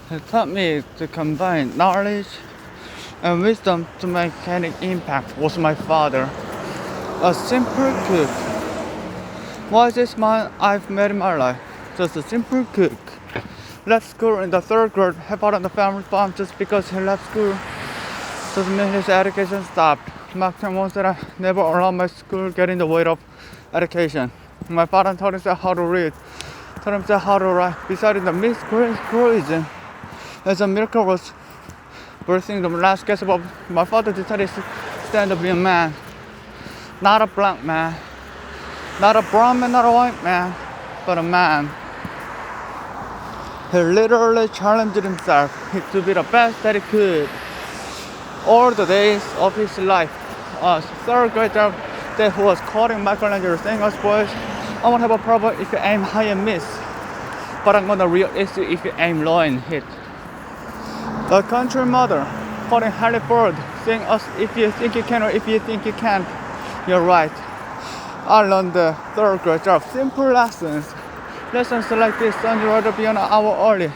He taught me to combine knowledge and wisdom to make any impact was my father. A simple cook. Wisest man I've met in my life. Just a simple cook. Left school in the third grade, helped out on the family farm just because he left school. Doesn't mean his education stopped. Mark Twain once said I never allowed my school get in the way of education. My father taught himself how to read, taught himself how to write. Besides the miscreation, as a miracle was birthing the last guess about my father decided to stand up be a man. Not a black man, not a brown man, not a white man, but a man. He literally challenged himself to be the best that he could. All the days of his life, a third grader that who was quoting Michelangelo saying, us boys, I won't have a problem if you aim high and miss, but I'm gonna real issue if you aim low and hit. The country mother quoting Harry Ford saying, us if you think you can or if you think you can't, you're right. I learned the third grade job, simple lessons. Lessons like this, son, you'd rather be an hour early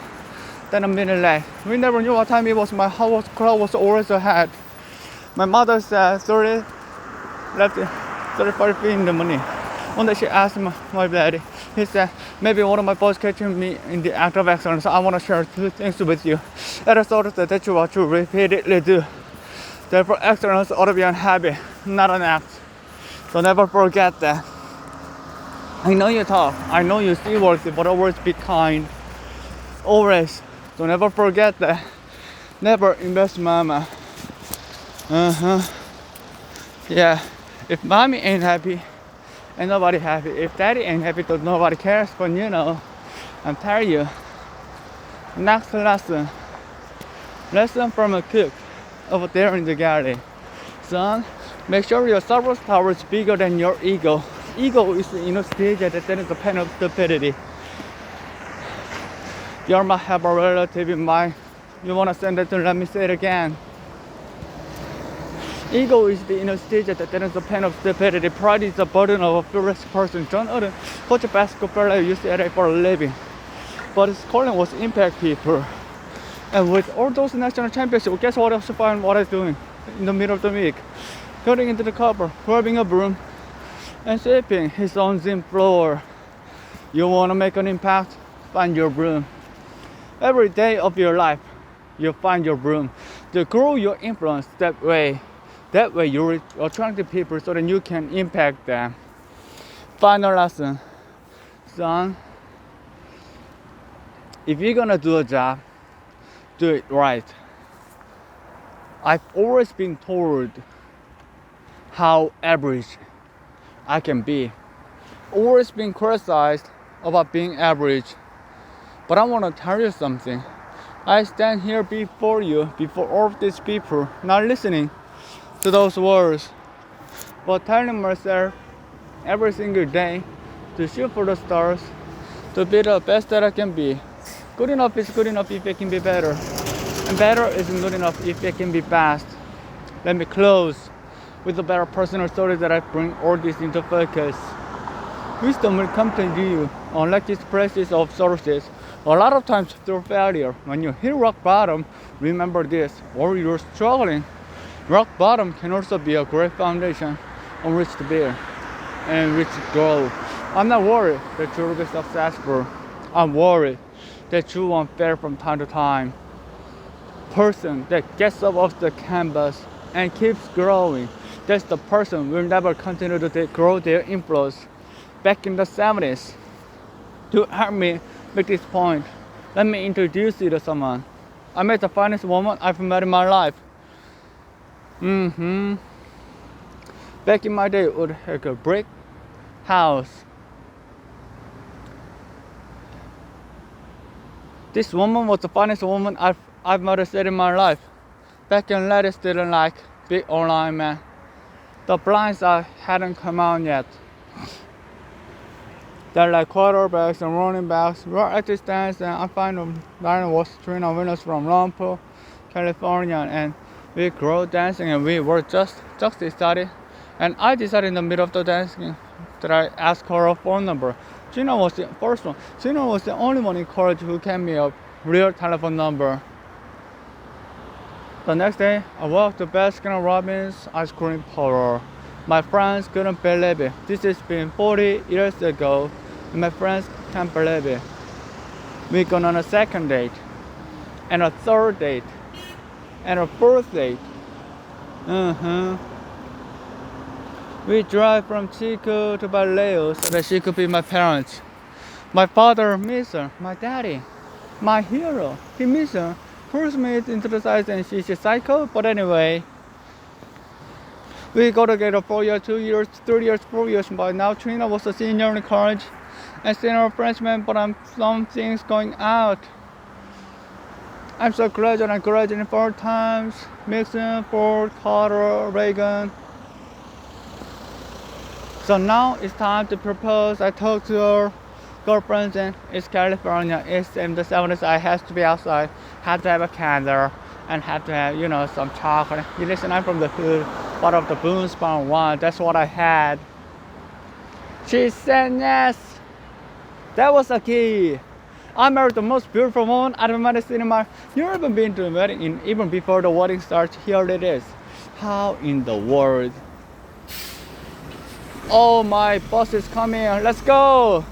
than a minute late. We never knew what time it was. My house clock was always ahead. My mother said 30 feet in the morning. One day she asked my daddy, he said, maybe one of my boys catching me in the act of excellence. I want to share two things with you. That is sort of that you what you repeatedly do. Therefore, excellence ought to be a habit, not an act. So never forget that. I know you're tough. I know you're still worthy, but always be kind. Always. Don't ever forget that. Never invest mama. Yeah. If mommy ain't happy, ain't nobody happy. If daddy ain't happy, then nobody cares. But you know, I'm telling you. Next lesson. Lesson from a cook over there in the gallery. Son, make sure your service power is bigger than your ego. Ego is the inner stage that is the pen of stupidity. You might have a relative in mind. You want to send it to let me say it again. Ego is the inner stage that is the pen of stupidity. Pride is the burden of a fearless person. John Wooden, coach a basketball player, used to for a living. But his calling was impact people. And with all those national championships, guess what else find what I'm doing in the middle of the week? Going into the cupboard, grabbing a broom, and sweeping his own gym floor. You want to make an impact? Find your broom. Every day of your life, you find your broom. To grow your influence that way you attract the people so that you can impact them. Final lesson. Son, if you're gonna do a job, do it right. I've always been told how average I can be. Always been criticized about being average. But I want to tell you something. I stand here before you, before all of these people, not listening to those words, but telling myself every single day to shoot for the stars, to be the best that I can be. Good enough is good enough if it can be better. And better isn't good enough if it can be best. Let me close with a better personal story that I bring all this into focus. Wisdom will come to you unlike these places of sources. A lot of times through failure. When you hit rock bottom, remember this, or you're struggling. Rock bottom can also be a great foundation on which to build and which to grow. I'm not worried that you'll be successful. I'm worried that you won't fail from time to time. Person that gets up off the canvas and keeps growing, that's the person will never continue to grow their influence. Back in the 70s, to help me make this point, let me introduce you to someone. I met the finest woman I've met in my life. Back in my day, it would have a brick house. This woman was the finest woman I've met in my life. Back in ladies didn't like big online man. The blinds hadn't come out yet. They're like quarterbacks and running backs. We're at this dance and I find them was Trina winners from Lumpur, California, and we grew dancing and we were just decided. And I decided in the middle of the dancing that I asked her phone number. Gina was the first one. Gina was the only one in college who came me up real telephone number. The next day, I walked to Baskin Robbins ice cream parlor. My friends couldn't believe it. This has been 40 years ago, and my friends can't believe it. We gone on a second date, and a third date, and a fourth date. We drive from Chico to Vallejo so that she could be my parents. My father miss her, my daddy, my hero. He miss her. Pushed me into the side and she's a psycho, but anyway. We go together 4 years, 2 years, 3 years, 4 years. By now, Trina was a senior in college and senior freshman, but some things going out. I'm so graduating 4 times. Nixon, Ford, Carter, Reagan. So now it's time to propose. I talked to her girlfriends and it's California. It's in the 70s. I have to be outside. Have to have a candle and have to have, some chocolate. Listen, I'm from the hood, part of the Boonspan one. That's what I had. She said yes. That was a key. I married the most beautiful woman I've ever seen in my. You ever been to a wedding? Even before the wedding starts, here it is. How in the world? Oh, my boss is coming. Let's go.